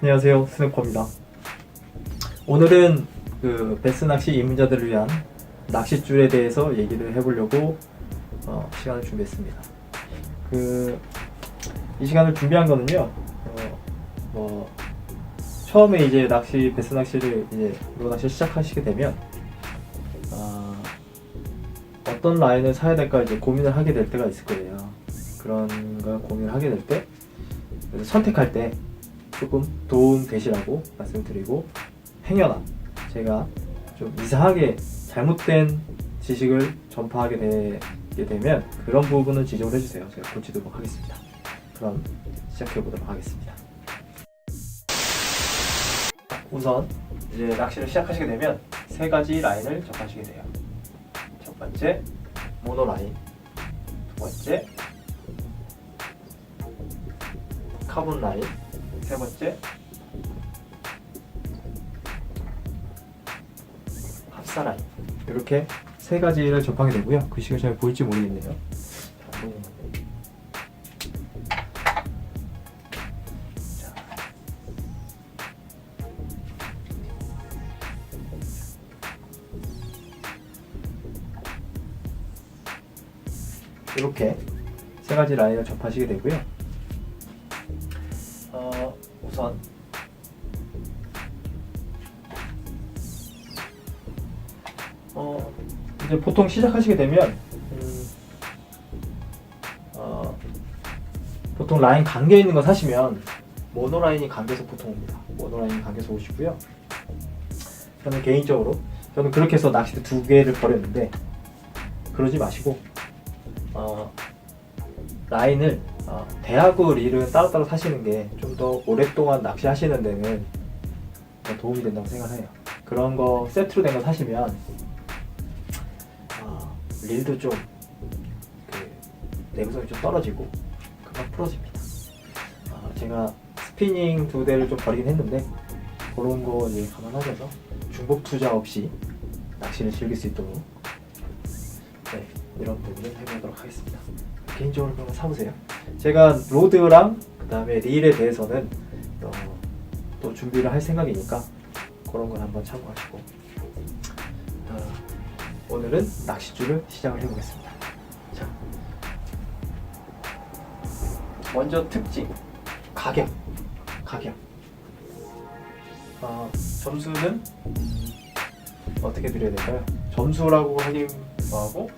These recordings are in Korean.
안녕하세요, 스네퍼입니다. 오늘은 그 베스 낚시 입문자들을 위한 낚싯줄에 대해서 얘기를 해보려고 시간을 준비했습니다. 이 시간을 준비한 거는요, 처음에 이제 베스 낚시를 이제 로 낚시 시작하시게 되면 어떤 라인을 사야 될까 이제 고민을 하게 될 때가 있을 거예요. 그런 걸 고민을 하게 될 때 선택할 때 조금 도움 되시라고 말씀드리고, 행여나 제가 좀 이상하게 잘못된 지식을 전파하게 되게 되면 그런 부분은 지적을 해주세요. 제가 고치도록 하겠습니다. 그럼 시작해 보도록 하겠습니다. 우선 이제 낚시를 시작하시게 되면 세 가지 라인을 접하시게 돼요. 첫 번째 모노 라인, 두 번째 카본 라인, 세 번째 합사 라인. 이렇게 세 가지를 접하게 되고요. 글씨가 잘 보일지 모르겠네요. 자, 이렇게 세 가지 라인을 접하시게 되고요. 우선 이제 보통 시작하시게 되면 보통 라인 감겨 있는 거 사시면 모노 라인이 감겨서 보통 옵니다. 모노 라인이 감겨서 오시고요. 저는 개인적으로 그렇게 해서 낚싯대 두 개를 버렸는데, 그러지 마시고 라인을 대하고 릴은 따로따로 사시는 게 좀 더 오랫동안 낚시하시는 데는 더 도움이 된다고 생각해요. 그런 거 세트로 된 거 사시면 릴도 좀 내구성이 좀 떨어지고 금방 풀어집니다. 제가 스피닝 두 대를 좀 버리긴 했는데, 그런 거 이제 감안하셔서 중복 투자 없이 낚시를 즐길 수 있도록 이런 부분을 해보도록 하겠습니다. 개인적으로 그런 거 사보세요. 제가 로드랑 그 다음에 릴에 대해서는 또 준비를 할 생각이니까 그런 건 한번 참고하시고, 오늘은 낚싯줄을 시작을 해보겠습니다. 자, 먼저 특징, 가격. 점수는 어떻게 드려야 될까요? 점수라고 하긴 뭐하고,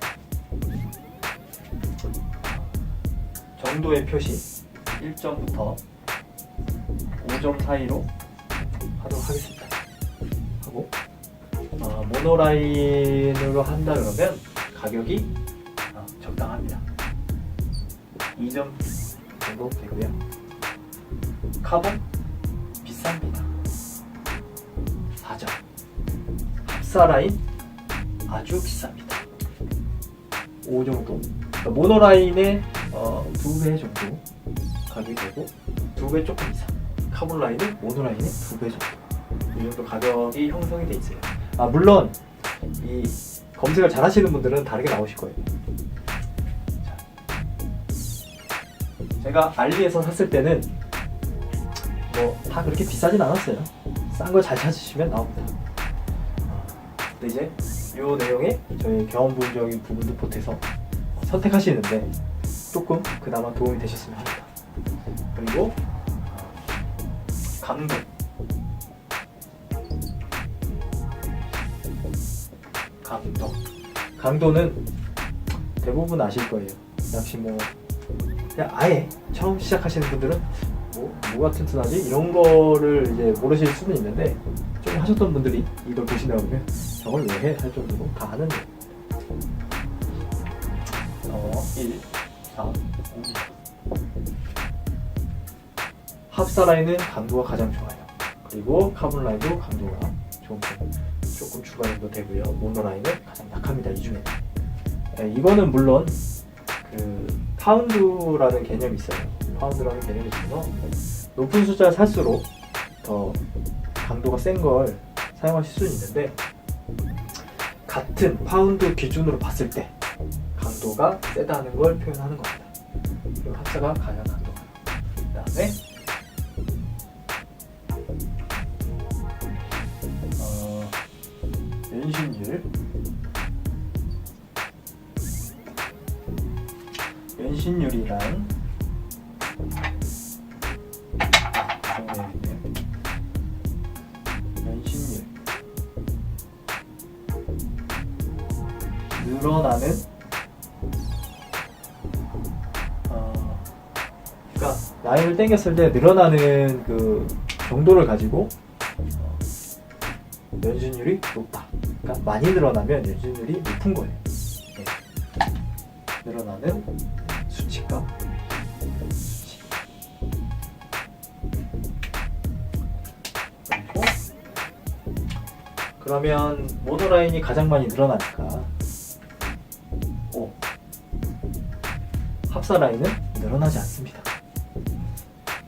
정도의 표시 1점부터 5점 사이로 하도록 하겠습니다. 하고 모노라인으로 한다 그러면 가격이 적당합니다. 2점 정도 되고요. 카본 비쌉니다. 4점. 합사라인 아주 비쌉니다. 5 정도. 그러니까 모노라인의 2배 정도 가격이 되고, 2배 조금 이상. 카본 라인은 모노라인의 2배 정도. 이 정도 가격이 형성이 돼 있어요. 물론 이 검색을 잘 하시는 분들은 다르게 나오실 거예요. 자, 제가 알리에서 샀을 때는 다 그렇게 비싸진 않았어요. 싼 거 잘 찾으시면 나옵니다. 근데 이제 이 내용에 저희 경험적인 부분도 보태서 선택하시는데 조금 그나마 도움이 되셨으면 합니다. 그리고 강도는 대부분 아실 거예요. 낚시 그냥 아예 처음 시작하시는 분들은 뭐가 튼튼하지? 이런 거를 이제 모르실 수는 있는데, 좀 하셨던 분들이 이걸 보신다 보면 저걸 왜 해? 할 정도로 다 아는데. 1, 4, 5. 합사 라인은 강도가 가장 좋아요. 그리고 카본 라인도 강도가 좋은 편. 조금 추가해도 되고요. 모노 라인은 가장 약합니다. 이 중에. 이거는 물론 파운드라는 개념이 있어요. 파운드라는 개념이 있어서 높은 숫자를 살수록 더 강도가 센 걸 사용하실 수는 있는데, 같은 파운드 기준으로 봤을 때 강도가 세다는 걸 표현하는 겁니다. 그리고 합사가 가장 강도가. 그 다음에 연신율이란 연신율 늘어나는 그러니까 라인을 당겼을 때 늘어나는 그 정도를 가지고 연신율이 높다. 그러니까 많이 늘어나면 연신율이 높은 거예요. 네. 늘어나는 수치값. 수치. 그리고 그러면 모노라인이 가장 많이 늘어나니까 합사 라인은 늘어나지 않습니다.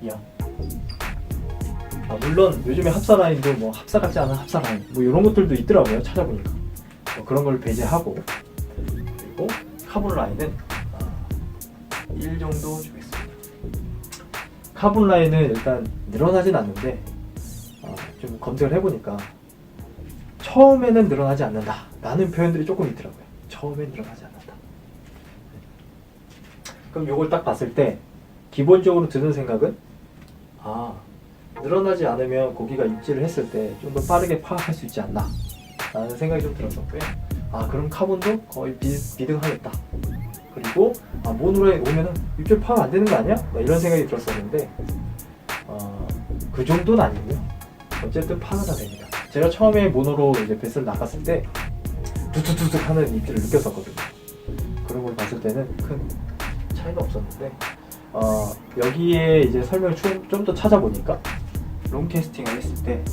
0. 물론 요즘에 합사 라인도 뭐 합사 같지 않은 합사 라인 뭐 이런 것들도 있더라고요. 찾아보니까 뭐 그런 걸 배제하고, 그리고 카본 라인은 1 정도 주겠습니다. 카본 라인은 일단 늘어나진 않는데 좀 검색을 해보니까 처음에는 늘어나지 않는다 라는 표현들이 조금 있더라고요. 처음엔 늘어나지 않는다. 그럼 요걸 딱 봤을 때 기본적으로 드는 생각은 늘어나지 않으면 고기가 입질을 했을 때 좀 더 빠르게 파악할 수 있지 않나 라는 생각이 좀 들었었고요. 그럼 카본도 거의 비등하겠다. 그리고 모노라인 오면은 입질 파악 안 되는 거 아니야? 이런 생각이 들었었는데 그 정도는 아니고요. 어쨌든 파악은 다 됩니다. 제가 처음에 모노로 이제 배스를 나갔을 때 두둑두둑 하는 입질을 느꼈었거든요. 그런 걸 봤을 때는 큰 차이가 없었는데 여기에 이제 설명을 좀 더 찾아보니까 롱캐스팅을 했을 때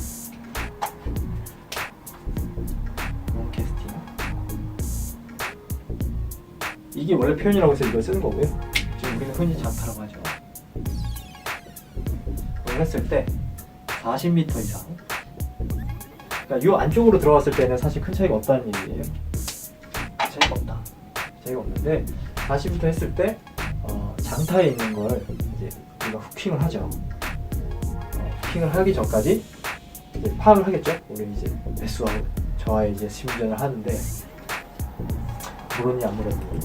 롱캐스팅 이게 원래 표현이라고 해서 이걸 쓰는 거고요. 지금 우리는 흔히 장타라고 하죠. 이걸 했을 때 40m 이상, 그러니까 이 안쪽으로 들어갔을 때는 사실 큰 차이가 없다는 얘기예요. 차이가 없다. 차이가 없는데 40m 했을 때 장타에 있는 걸 이제 우리가 후킹을 하죠. 후킹을 하기 전까지 이제 파악을 하겠죠. 우리 이제 배수하고 저와의 이제 심전을 하는데 물었니 안 물었니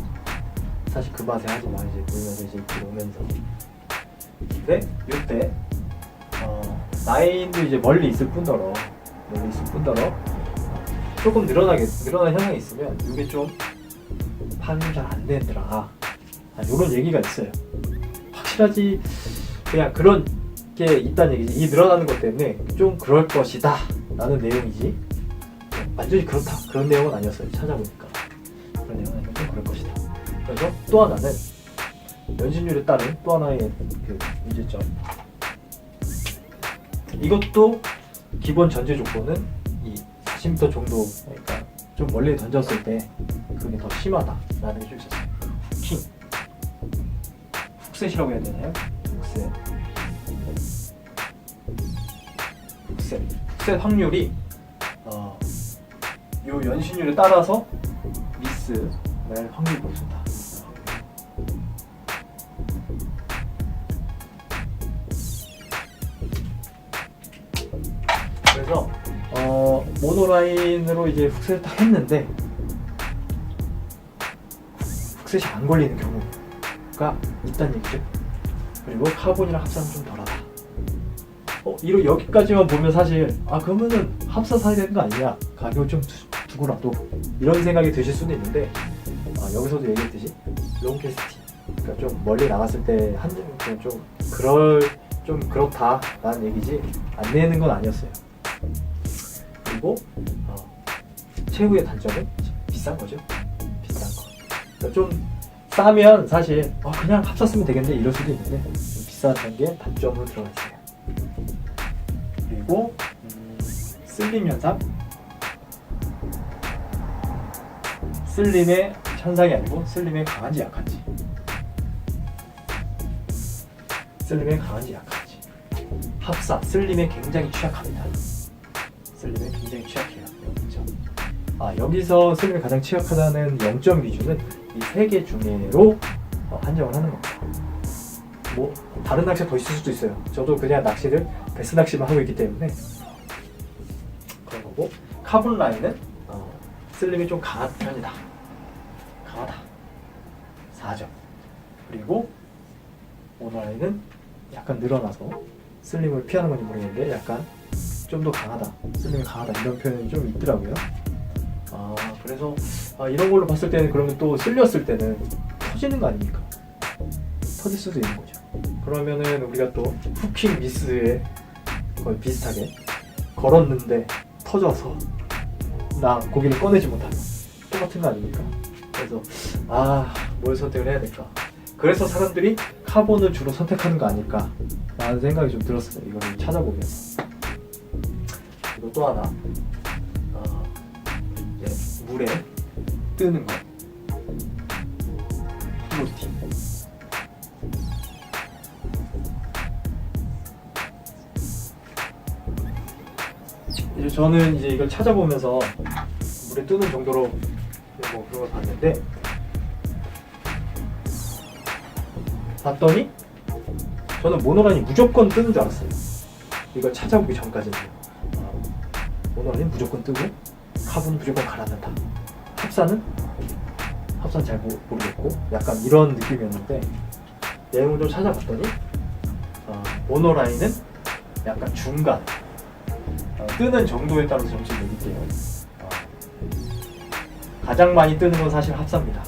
사실 그 맛에 하지만 이제 물면서 이제 입질 오면서. 근데 이때 라인도 이제 멀리 있을 뿐더러 조금 늘어난 현상이 있으면 이게 좀 파악이 잘 안 되더라. 이런 얘기가 있어요. 확실하지 그냥 그런 게 있다는 얘기지. 이 늘어나는 것 때문에 좀 그럴 것이다 라는 내용이지 완전히 그렇다 그런 내용은 아니었어요. 찾아보니까 그런 내용은 아니고 좀 그럴 것이다. 그래서 또 하나는 연신율에 따른 또 하나의 그 문제점, 이것도 기본 전제 조건은 이 40m 정도, 그러니까 좀 멀리 던졌을 때 그게 더 심하다라는 게 좀 있었어요. 후킹, 훅셋이라고 해야 되나요? 훅셋 확률이 요 연신율에 따라서 미스 날 확률이 보여준다. 그래서 모노라인으로 이제 훅셋을 딱 했는데 훅셋이 안 걸리는 경우가 있다는 얘기죠. 그리고 카본이랑 합사는 좀 덜하다. 여기까지만 보면 사실 그러면은 합사 사야 되는 거 아니냐, 가격을 좀 두고라도 이런 생각이 드실 수도 있는데 여기서도 얘기했듯이 롱캐스팅, 그러니까 좀 멀리 나갔을 때 그냥 좀 그렇다라는 얘기지 안 되는 건 아니었어요. 그리고 최후의 단점은 비싼 거죠. 비싼 거. 그러니까 좀 싸면 사실 그냥 합사 쓰면 되겠네 이럴 수도 있는데 좀 비쌌던 게 단점으로 들어가 있어요. 그리고 슬림 현상. 슬림의 현상이 아니고 슬림의 강한지 약한지. 슬림의 강한지 약한지. 합사 슬림에 굉장히 취약합니다. 슬림에 굉장히 취약해요. 여기서 슬림이 가장 취약하다는 0점 기준은 이 3개 중에로 한정을 하는 겁니다. 뭐 다른 낚시가 더 있을 수도 있어요. 저도 그냥 배스 낚시만 하고 있기 때문에 그런 거고, 카본 라인은 슬림이 좀 강한 편이다. 강하다. 4점. 그리고 모노라인은 약간 늘어나서 슬림을 피하는 건지 모르겠는데 약간 좀 더 강하다. 슬림이 강하다. 이런 표현이 좀 있더라고요. 그래서 이런 걸로 봤을 때는 그러면 또 쓸렸을 때는 터지는 거 아닙니까? 터질 수도 있는 거죠. 그러면은 우리가 또 후킹 미스에 거의 비슷하게 걸었는데 터져서 나 고기를 꺼내지 못하는 똑같은 거 아닙니까? 그래서 뭘 선택을 해야 될까? 그래서 사람들이 카본을 주로 선택하는 거 아닐까 라는 생각이 좀 들었어요. 이거를 찾아보면서. 그리고 또 하나 이제 물에 뜨는 거 플로팅. 이제 저는 이제 이걸 찾아보면서 물에 뜨는 정도로 뭐 그런 걸 봤는데 봤더니 저는 모노라인이 무조건 뜨는 줄 알았어요. 이걸 찾아보기 전까지는 모노라인이 무조건 뜨고 카본은 무조건 가라앉는다. 합사는 잘 모르겠고 약간 이런 느낌이었는데 내용을 좀 찾아봤더니 모노라인은 약간 중간 뜨는 정도에 따라서 점수를 매길게요. 가장 많이 뜨는 건 사실 합사입니다.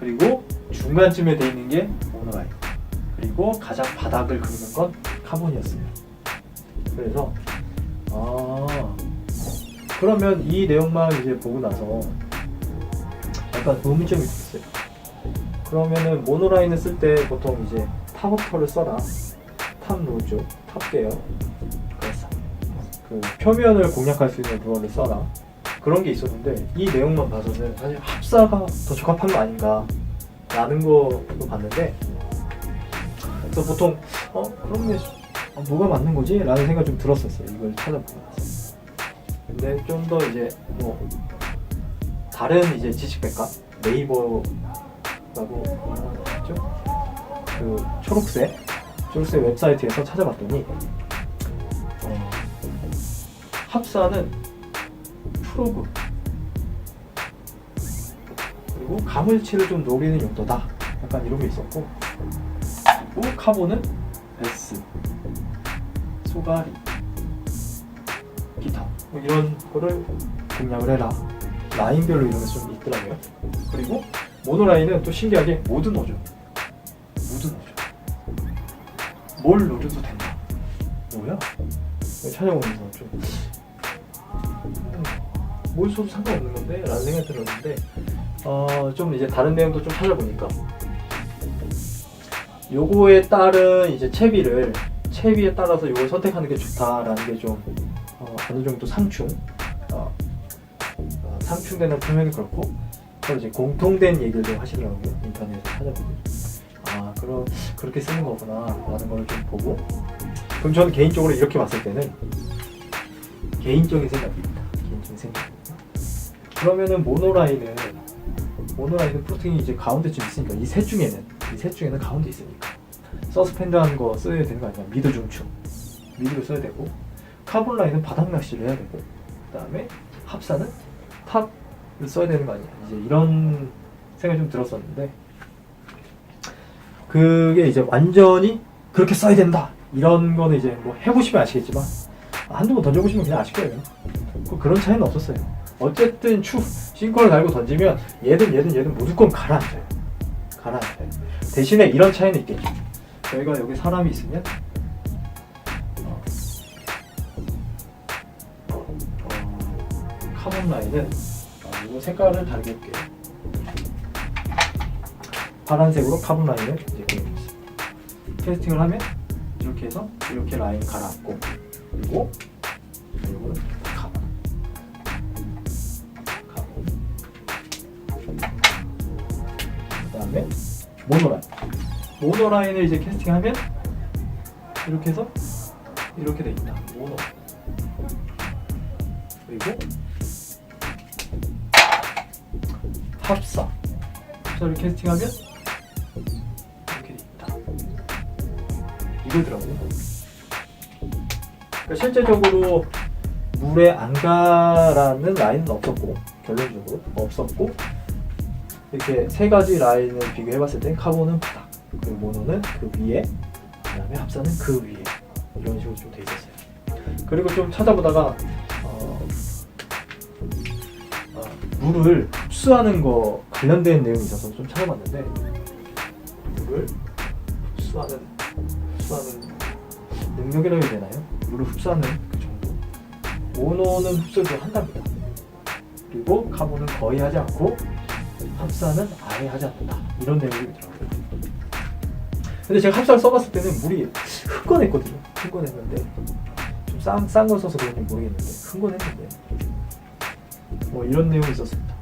그리고 중간쯤에 돼 있는 게 모노라인. 그리고 가장 바닥을 그리는 건 카본이었어요. 그래서 그러면 이 내용만 이제 보고 나서 약간 의문점이 있었어요. 그러면은 모노라인을 쓸 때 보통 이제 탑워터를 써라. 탑 로즈, 탑 계열. 그래서 그 표면을 공략할 수 있는 루어를 써라. 그런 게 있었는데 이 내용만 봐서는 사실 합사가 더 적합한 거 아닌가 라는 거로 봤는데 그래서 보통 그러면 뭐가 맞는 거지? 라는 생각이 좀 들었었어요. 이걸 찾아보고 나서. 근데 좀 더 이제 뭐 다른 이제 지식백과 네이버라고 뭐죠? 그 초록색 웹사이트에서 찾아봤더니 합사는 프로그 그리고 가물치를 좀 노리는 용도다. 약간 이런 게 있었고 그리고 카본은 베스, 소가리, 기타 뭐 이런 거를 공략을 해라. 라인별로 이런 게 좀 있더라고요. 그리고 모노라인은 또 신기하게 모든 노조 뭘 노려도 된다. 뭐야? 찾아보면서 좀 뭘 써도 상관없는 건데? 라는 생각이 들었는데 좀 이제 다른 내용도 좀 찾아보니까 요거에 따른 이제 채비에 따라서 요걸 선택하는 게 좋다라는 게 좀 어느 정도 상충되는 표현이 그렇고 서로 이제 공통된 얘기를 좀 하시더라고요. 인터넷에서 찾아보면 그렇게 쓰는 거구나 라는 걸 좀 보고 그럼 저는 개인적으로 이렇게 봤을 때는 개인적인 생각입니다. 그러면은 모노라인은 프로팅이 이제 가운데쯤 있으니까 이 셋 중에는 가운데 있으니까 서스펜드하는 거 써야 되는 거 아니야? 미드 중충 미드를 써야 되고 카본 라인은 바닥 낚시를 해야 되고 그 다음에 합사는 탑을 써야 되는 거 아니야? 이제 이런 생각이 좀 들었었는데 그게 이제 완전히 그렇게 써야 된다 이런 거는 이제 뭐 해보시면 아시겠지만 한두 번 던져보시면 그냥 아실 거예요. 그런 차이는 없었어요. 어쨌든 싱커를 달고 던지면 얘든 무조건 가라앉아요. 대신에 이런 차이는 있겠죠. 저희가 여기 사람이 있으면 카본 라인은 이거 색깔을 다르게 해볼게요. 파란색으로 카본 라인을 이제 그려보겠습니다. 캐스팅을 하면 이렇게 해서 이렇게 라인 가라앉고 그리고 이거는 카본 그 다음에 모노라인을 이제 캐스팅하면 이렇게 해서 이렇게 돼 있다. 모노 그리고 합사를 캐스팅하면 이렇게 돼 있다. 이거더라고요. 그러니까 실제적으로 물에 안 가라는 라인은 없었고 결론적으로 없었고, 이렇게 세 가지 라인을 비교해봤을 때 카본은 바닥, 그리고 모노는 그 위에, 그 다음에 합사는 그 위에, 이런 식으로 좀 돼 있었어요. 그리고 좀 찾아보다가 물을 흡수하는 거 관련된 내용이 있어서 좀 찾아봤는데, 물을 흡수하는 능력이라고 해야 되나요? 물을 흡수하는 그 정도. 모노는 흡수를 한답니다. 그리고 카본은 거의 하지 않고 합사는 아예 하지 않는다, 이런 내용이 있더라고요. 근데 제가 합사를 써봤을 때는 물이 흥건했거든요. 흥건했는데 좀 싼 걸 써서 그런지 모르겠는데 흥건했는데 뭐 이런 내용이 있었습니다.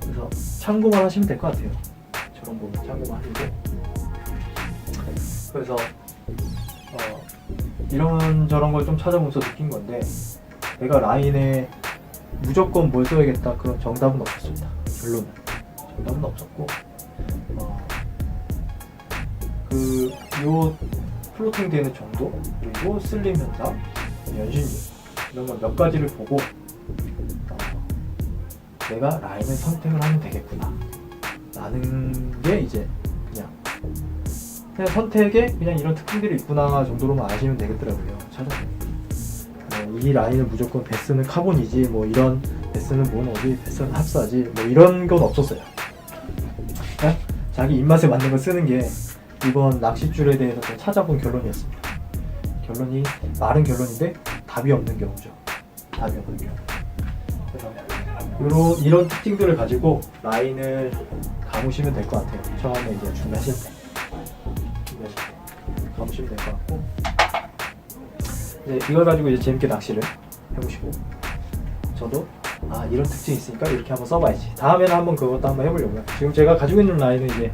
그래서 참고만 하시면 될 것 같아요. 저런 거 참고만 하시고. 그래서 이런 저런 걸 좀 찾아보면서 느낀 건데, 내가 라인에 무조건 뭘 써야겠다 그런 정답은 없었습니다. 결론은 정답은 없었고, 요 플로팅 되는 정도, 그리고 슬림 현상, 연신율, 이런 걸 몇 가지를 보고 내가 라인을 선택을 하면 되겠구나 라는 게 이제 그냥 선택에 그냥 이런 특징들이 있구나 정도로만 아시면 되겠더라고요. 찾아보면 이 라인을 무조건 베스는 카본이지, 뭐 이런 베스는 모노지, 베스는 합사지, 뭐 이런 건 없었어요. 그냥 자기 입맛에 맞는 걸 쓰는 게 이번 낚싯줄에 대해서 좀 찾아본 결론이었습니다. 결론이 마른 결론인데 답이 없는 경우죠. 답이 없는 경우. 그래서 이런 특징들을 가지고 라인을 감으시면 될 것 같아요. 처음에 이제 준비하실 때 감으시면 될 것 같고, 이제 이걸 가지고 이제 재밌게 낚시를 해보시고, 저도 이런 특징이 있으니까 이렇게 한번 써봐야지, 다음에는 한번 그것도 한번 해보려고요. 지금 제가 가지고 있는 라인은 이제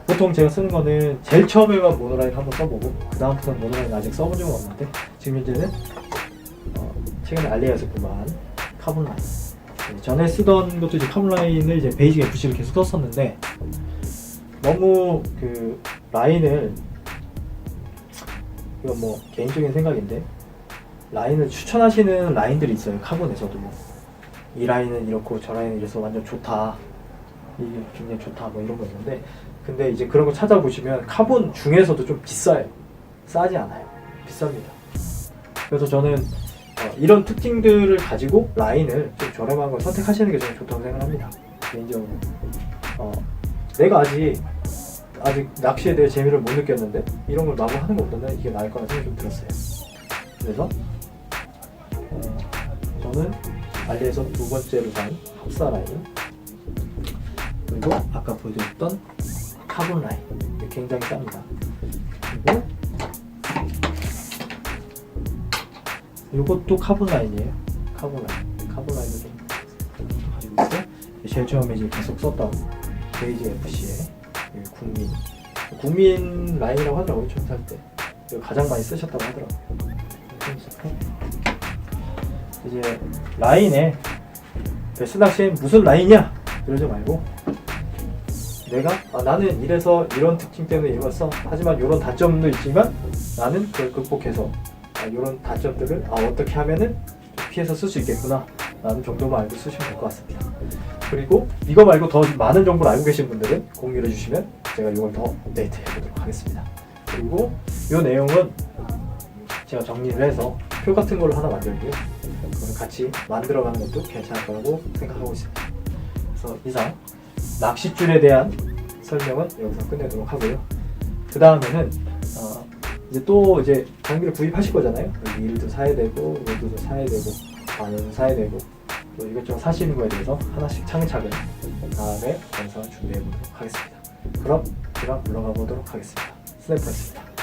보통 제가 쓰는 거는 제일 처음에만 모노라인 한번 써보고, 그 다음부터는 모노라인 아직 써본 적은 없는데, 지금 현재는 최근에 알리에서 구매한 카본 라인, 전에 쓰던 것도 이제 카본 라인을 이제 베이직 FC를 계속 썼었는데, 너무 그 라인을, 이건 뭐 개인적인 생각인데, 라인을 추천하시는 라인들이 있어요. 카본에서도 이 라인은 이렇고 저 라인은 이래서 완전 좋다, 이게 굉장히 좋다, 뭐 이런 거 있는데, 근데 이제 그런 거 찾아보시면 카본 중에서도 좀 비싸요. 싸지 않아요. 비쌉니다. 그래서 저는 이런 특징들을 가지고 라인을 좀 저렴한 걸 선택하시는 게 저는 좋다고 생각합니다. 개인적으로 내가 아직 낚시에 대해 재미를 못 느꼈는데 이런 걸 마구 하는 것보다는 이게 나을 거라는 생각이 좀 들었어요. 그래서 저는 알리에서 두 번째로 산 합사 라인, 그리고 아까 보여드렸던 카본 라인, 굉장히 쌉니다. 그리고 이것도 카본 라인이에요. 카본 라인을 좀 가지고 있어요. 제일 처음에 이제 계속 썼던 베이직 FC의 국민 라인이라고 하더라고요. 처음 살 때 가장 많이 쓰셨다고 하더라고요. 이제 라인에 베스 낚시엔 무슨 라인이야 이러지 말고, 내가 나는 이래서 이런 특징 때문에 이걸 써, 하지만 이런 단점도 있지만 나는 그걸 극복해서 이런 단점들을 어떻게 하면은 피해서 쓸 수 있겠구나 라는 정도만 알고 쓰시면 될 것 같습니다. 그리고 이거 말고 더 많은 정보를 알고 계신 분들은 공유를 해주시면 제가 이걸 더 업데이트 해보도록 하겠습니다. 그리고 이 내용은 제가 정리를 해서 표 같은 걸로 하나 만들고요, 그걸 같이 만들어가는 것도 괜찮을 거라고 생각하고 있습니다. 그래서 이상 낚싯줄에 대한 설명은 여기서 끝내도록 하고요. 그 다음에는 이제 장비를 구입하실 거잖아요. 릴도 사야 되고, 로드도 사야 되고, 바늘도 사야 되고, 또 이것저것 사시는 거에 대해서 하나씩 차근차근 다음에 영상을 준비해 보도록 하겠습니다. 그럼 제가 물러가 보도록 하겠습니다. 스냅퍼였습니다.